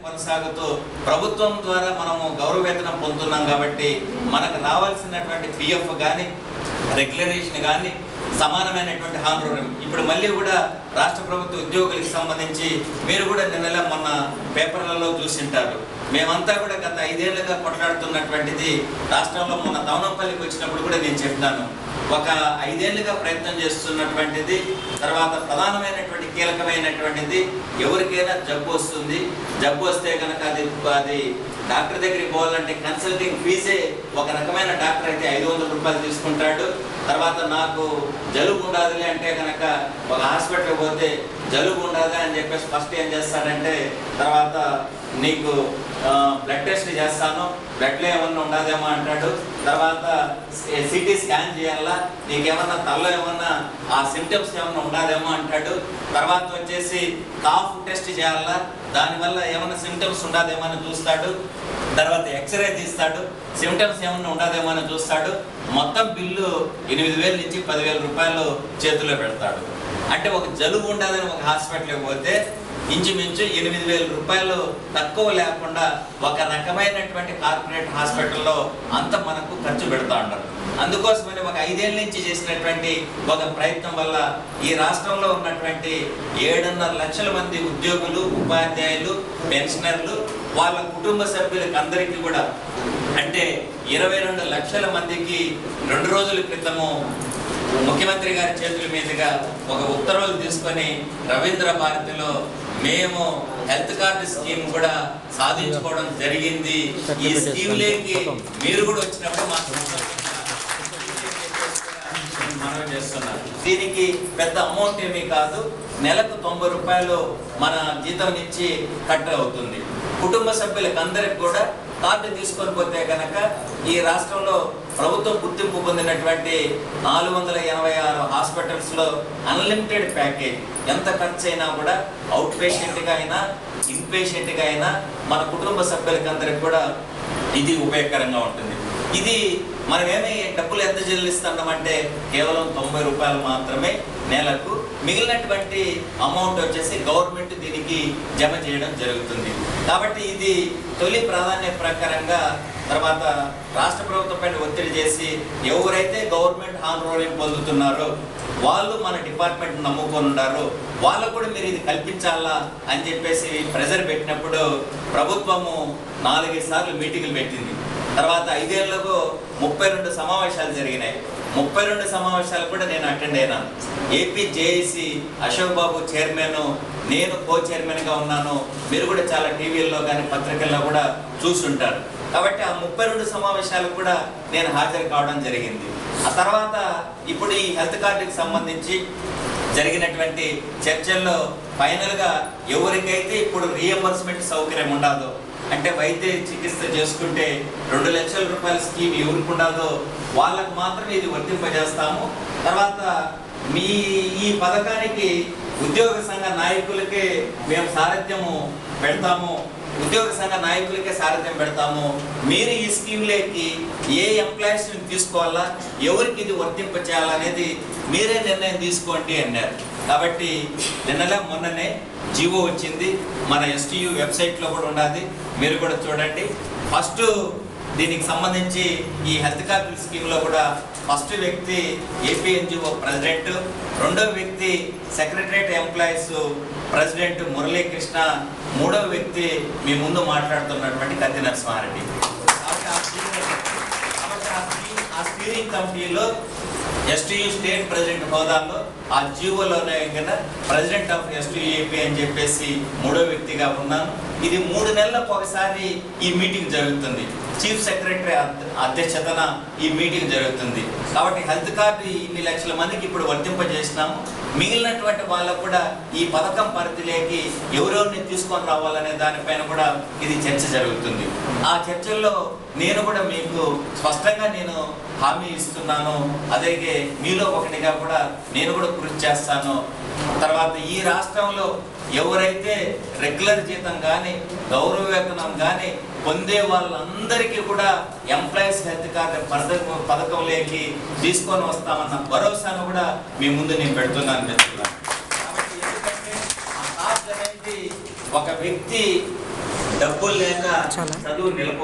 కొనసాగుతూ ప్రభుత్వం ద్వారా మనము గౌరవ వేతనం పొందుతున్నాం కాబట్టి మనకు రావాల్సినటువంటి పిఎఫ్ కానీ రెగ్యులరేషన్ కానీ సమానమైనటువంటి హానరోరియం ఇప్పుడు మళ్ళీ కూడా రాష్ట్ర ప్రభుత్వ ఉద్యోగులకు సంబంధించి మీరు కూడా నిన్నలా మొన్న పేపర్లలో చూసింటారు. మేమంతా కూడా గత 5 ఏళ్లుగా కొట్లాడుతున్నటువంటిది రాష్ట్రంలో మొన్న తవనంపల్లికి వచ్చినప్పుడు కూడా నేను చెప్పాను. ఒక 5 ఏళ్లుగా ప్రయత్నం చేస్తున్నటువంటిది, తర్వాత ప్రధానమైనటువంటి కీలకమైనటువంటిది ఎవరికైనా జబ్బు వస్తుంది. జబ్బు వస్తే కనుక అది డాక్టర్ దగ్గరికి పోవాలంటే కన్సల్టింగ్ ఫీజే ఒక రకమైన డాక్టర్ అయితే 500 రూపాయలు తీసుకుంటాడు. తర్వాత నాకు జలుబు ఉండదులే అంటే కనుక ఒక హాస్పిటల్కి పోతే జలుబు ఉండదా అని చెప్పేసి ఫస్ట్ ఏం చేస్తాడంటే తర్వాత నీకు బ్లడ్ టెస్ట్ చేస్తాను, బ్లడ్లో ఏమన్నా ఉండదేమో అంటాడు. తర్వాత సిటీ స్కాన్ చేయాలా, నీకేమన్నా తలలో ఏమన్నా ఆ సిమ్టమ్స్ ఏమన్నా ఉండదేమో అంటాడు. తర్వాత వచ్చేసి కాఫ్ టెస్ట్ చేయాలా, దానివల్ల ఏమన్నా సిమ్టమ్స్ ఉండదేమో అని చూస్తాడు. తర్వాత ఎక్స్రే తీస్తాడు, సిమ్టమ్స్ ఏమన్నా ఉండదేమో అని చూస్తాడు. మొత్తం బిల్లు 8,000 నుంచి 10,000 రూపాయలు చేతిలో పెడతాడు. అంటే ఒక జలుబు ఉండదని ఒక హాస్పిటల్కి పోతే ఇంచుమించు 8,000 రూపాయలు తక్కువ లేకుండా ఒక రకమైనటువంటి కార్పొరేట్ హాస్పిటల్లో అంత మనకు ఖర్చు పెడతా ఉంటారు. అందుకోసమని ఒక 5 ఏళ్ళ నుంచి చేసినటువంటి ఒక ప్రయత్నం వల్ల ఈ రాష్ట్రంలో ఉన్నటువంటి 7.5 లక్షల మంది ఉద్యోగులు, ఉపాధ్యాయులు, పెన్షనర్లు, వాళ్ళ కుటుంబ సభ్యులకు అందరికీ కూడా అంటే 22 లక్షల మందికి 2 రోజుల క్రితము ముఖ్యమంత్రి గారి చేతుల మీదుగా ఒక ఉత్తర్వులు తీసుకొని రవీంద్ర భారతిలో మేము హెల్త్ కార్డు స్కీమ్ కూడా సాధించుకోవడం జరిగింది. ఈ స్కీమ్లోకి మీరు కూడా వచ్చినప్పుడు మాకు మనవి చేస్తున్నారు. దీనికి పెద్ద అమౌంట్ ఏమీ కాదు, నెలకు 90 రూపాయలు మన జీతం నుంచి కట్ అవుతుంది. కుటుంబ సభ్యులకు అందరికి కూడా కార్డు తీసుకొని పోతే కనుక ఈ రాష్ట్రంలో ప్రభుత్వం గుర్తింపు పొందినటువంటి 486 హాస్పిటల్స్లో అన్లిమిటెడ్ ప్యాకేజ్, ఎంత ఖర్చు అయినా కూడా అవుట్ పేషెంట్గా అయినా ఇన్ పేషెంట్గా అయినా మన కుటుంబ సభ్యులకి అందరికి కూడా ఇది ఉపయోగకరంగా ఉంటుంది. ఇది మనమేమి డబ్బులు ఎంత చెల్లిస్తున్నామంటే కేవలం 90 రూపాయలు మాత్రమే నెలకు. మిగిలినటువంటి అమౌంట్ వచ్చేసి గవర్నమెంట్ దీనికి జమ చేయడం జరుగుతుంది. కాబట్టి ఇది తొలి ప్రాధాన్య ప్రకారంగా తర్వాత రాష్ట్ర ప్రభుత్వం పైన ఒత్తిడి చేసి ఎవరైతే గవర్నమెంట్ హానరోరియం పొందుతున్నారో వాళ్ళు మన డిపార్ట్మెంట్ నమ్ముకొని ఉన్నారు, వాళ్ళకు కూడా మీరు ఇది కల్పించాలా అని చెప్పేసి ప్రెజర్ పెట్టినప్పుడు ప్రభుత్వము 4 సార్లు మీటింగులు పెట్టింది. తర్వాత 5 ఏళ్లకు 32 సమావేశాలు జరిగినాయి. 32 సమావేశాలు కూడా నేను అటెండ్ అయినాను. ఏపీ జేఏసీ అశోక్ బాబు చైర్మన్, నేను కో చైర్మన్గా ఉన్నాను. మీరు కూడా చాలా టీవీల్లో కానీ పత్రికల్లో కూడా చూస్తుంటారు. కాబట్టి ఆ 32 సమావేశాలకు కూడా నేను హాజరు కావడం జరిగింది. ఆ తర్వాత ఇప్పుడు ఈ హెల్త్ కార్డుకి సంబంధించి జరిగినటువంటి చర్చల్లో ఫైనల్గా ఎవరికైతే ఇప్పుడు రీఎంబర్స్మెంట్ సౌకర్యం ఉండదో, అంటే వైద్య చికిత్స చేసుకుంటే 2 లక్షల రూపాయల స్కీమ్ ఎవరికి ఉండదో వాళ్ళకు మాత్రం ఇది వర్తింపజేస్తాము. తర్వాత మీ ఈ పథకానికి ఉద్యోగ సంఘ నాయకులకే మేము సారథ్యము పెడతాము, ఉద్యోగ సంఘ నాయకులకే సారథ్యం పెడతాము. మీరు ఈ స్కీమ్లోకి ఏ ఎంప్లాయీస్ని తీసుకోవాలా, ఎవరికి ఇది వర్తింప చేయాలనేది మీరే నిర్ణయం తీసుకోండి అన్నారు. కాబట్టి నిన్నలా మొన్ననే జీవో వచ్చింది, మన ఎస్టీయూ వెబ్సైట్లో కూడా ఉన్నది, మీరు కూడా చూడండి. ఫస్ట్ దీనికి సంబంధించి ఈ హెల్త్ కార్డు స్కీమ్లో కూడా ఫస్ట్ వ్యక్తి ఏపీఎన్జిఓ ప్రెసిడెంట్, రెండవ వ్యక్తి సెక్రటరియట్ ఎంప్లాయీస్ ప్రెసిడెంట్ మురళీకృష్ణ, మూడవ వ్యక్తి మీ ముందు మాట్లాడుతున్నటువంటి కత్తి నరసింహారెడ్డి. ఆ స్టీరింగ్ కమిటీలో ఎస్టీయూ స్టేట్ ప్రెసిడెంట్ హోదాలో ఆ జీవోలోనే కన్నా ప్రెసిడెంట్ ఆఫ్ ఎస్టీయూ ఏపీ అని చెప్పేసి మూడో వ్యక్తిగా ఉన్నాను. ఇది 3 నెలలకు ఒకసారి ఈ మీటింగ్ జరుగుతుంది. చీఫ్ సెక్రటరీ అధ్యక్షతన ఈ మీటింగ్ జరుగుతుంది. కాబట్టి హెల్త్ కార్డు ఇన్ని లక్షల మందికి ఇప్పుడు వర్తింపజేసినాము. మిగిలినటువంటి వాళ్ళకు కూడా ఈ పథకం పరిధిలోకి ఎవరెవరిని తీసుకొని రావాలనే దానిపైన కూడా ఇది చర్చ జరుగుతుంది. ఆ చర్చల్లో నేను కూడా మీకు స్పష్టంగా నేను హామీ ఇస్తున్నాను. అదే మీలో ఒకటిగా కూడా నేను కూడా కృషి చేస్తాను. తర్వాత ఈ రాష్ట్రంలో ఎవరైతే రెగ్యులర్ జీతం కానీ గౌరవ వేతనం కానీ పొందే వాళ్ళందరికీ కూడా ఎంప్లాయీస్ హెల్త్ కార్డు పథకంలోకి తీసుకొని వస్తామన్న భరోసాను కూడా మీ ముందు నేను పెడుతున్నాను మిత్రులారా. కాబట్టి ఎందుకంటే ఆ కార్డు అనేది ఒక వ్యక్తి డబ్బులు లేక చాలా. చదువు నిలప